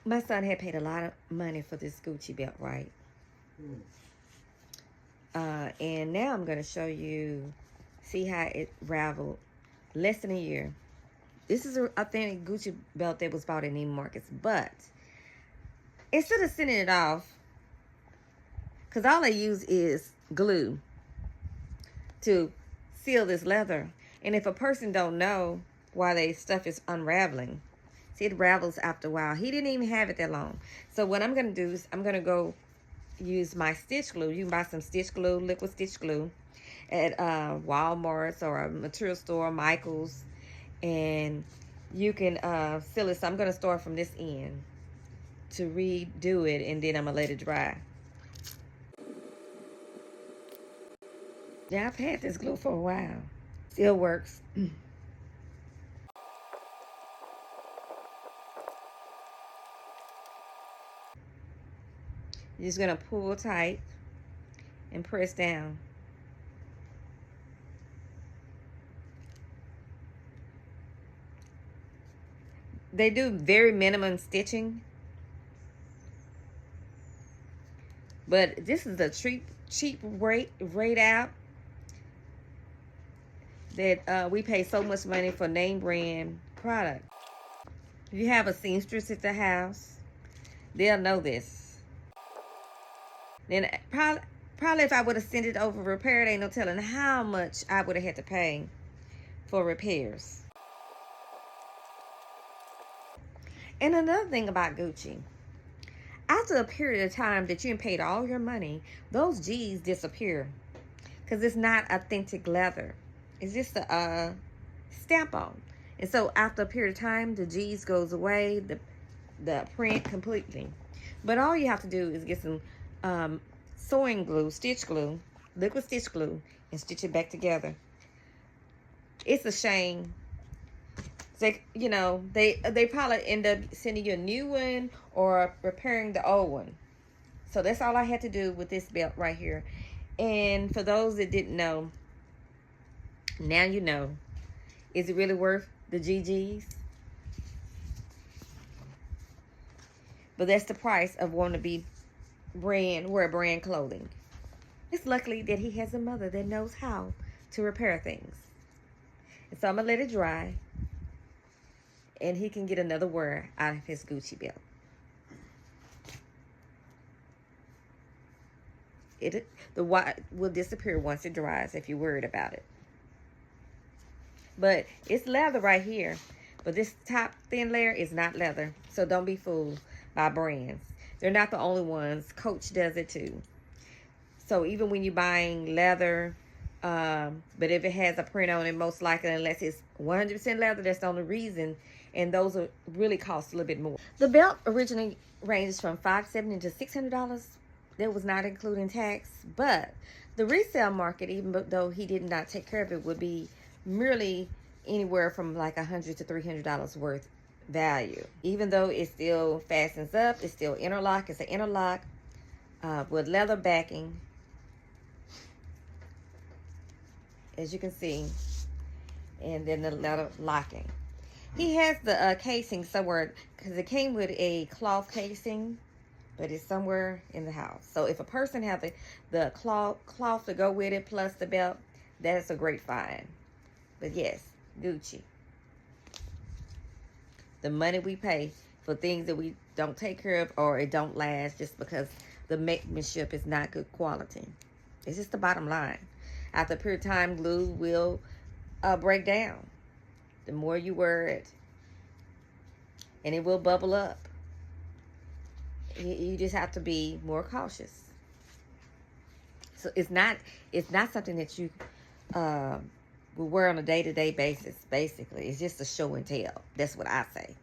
My son had paid a lot of money for this Gucci belt, right? And now I'm going to show you, see how it raveled less than a year. This is an authentic Gucci belt that was bought in Neiman Marcus. But instead of sending it off, because all I use is glue to seal this leather. And if a person don't know why their stuff is unraveling, see, it ravels after a while. He didn't even have it that long. So what I'm going to do is I'm going to go use my stitch glue. You can buy some stitch glue, liquid stitch glue at Walmart's or a material store, Michael's, and you can seal it. So I'm going to start from this end to redo it, and then I'm going to let it dry. Yeah, I've had this glue for a while. Still works. You're just going to pull tight and press down. They do very minimum stitching, but this is a cheap rate out that we pay so much money for name brand product. If you have a seamstress at the house, they'll know this. Then probably if I would have sent it over repaired, ain't no telling how much I would have had to pay for repairs. And another thing about Gucci, after a period of time that you paid all your money, those G's disappear because it's not authentic leather. It's just a stamp on. And so after a period of time, the G's goes away, the print completely. But all you have to do is get some sewing glue, stitch glue, liquid stitch glue, and stitch it back together. It's a shame. They probably end up sending you a new one or repairing the old one. So that's all I had to do with this belt right here. And for those that didn't know, now you know. Is it really worth the GGs? But that's the price of wanting to wear brand clothing. It's luckily that he has a mother that knows how to repair things. And so I'm going to let it dry, and he can get another wear out of his Gucci belt. The white will disappear once it dries if you're worried about it. But it's leather right here. But this top thin layer is not leather. So don't be fooled by brands. They're not the only ones. Coach does it too. So even when you're buying leather, but if it has a print on it, most likely, unless it's 100% leather, that's the only reason. And those are really cost a little bit more. The belt originally ranges from $570 to $600. That was not including tax. But the resale market, even though he did not take care of it, would be merely anywhere from like $100 to $300 worth value. Even though it still fastens up, it's still interlock. It's an interlock with leather backing, as you can see, and then the leather locking. He has the casing somewhere because it came with a cloth casing, but it's somewhere in the house. So if a person has the cloth to go with it plus the belt, that's a great find. But yes, Gucci. The money we pay for things that we don't take care of or it don't last just because the workmanship is not good quality. It's just the bottom line. After a period of time, glue will break down. The more you wear it, and it will bubble up. You just have to be more cautious. So it's not something that you will wear on a day-to-day basis, basically. It's just a show and tell. That's what I say.